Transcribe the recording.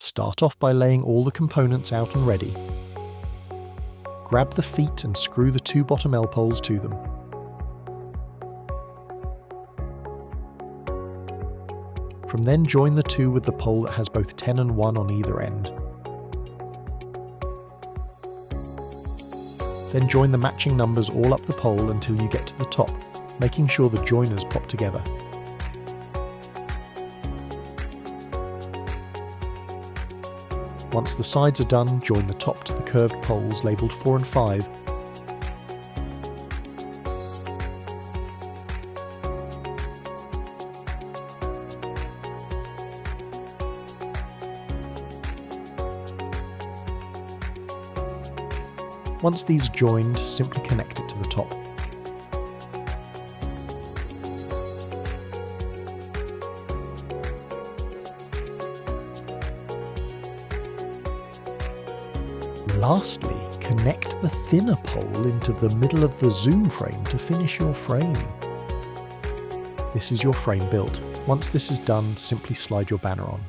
Start off by laying all the components out and ready. Grab the feet and screw the 2 bottom L-poles to them. From then join the 2 with the pole that has both 10 and 1 on either end. Then join the matching numbers all up the pole until you get to the top, making sure the joiners pop together. Once the sides are done, join the top to the curved poles labelled 4 and 5. Once these are joined, simply connect it to the top. Lastly, connect the thinner pole into the middle of the zoom frame to finish your frame. This is your frame built. Once this is done, simply slide your banner on.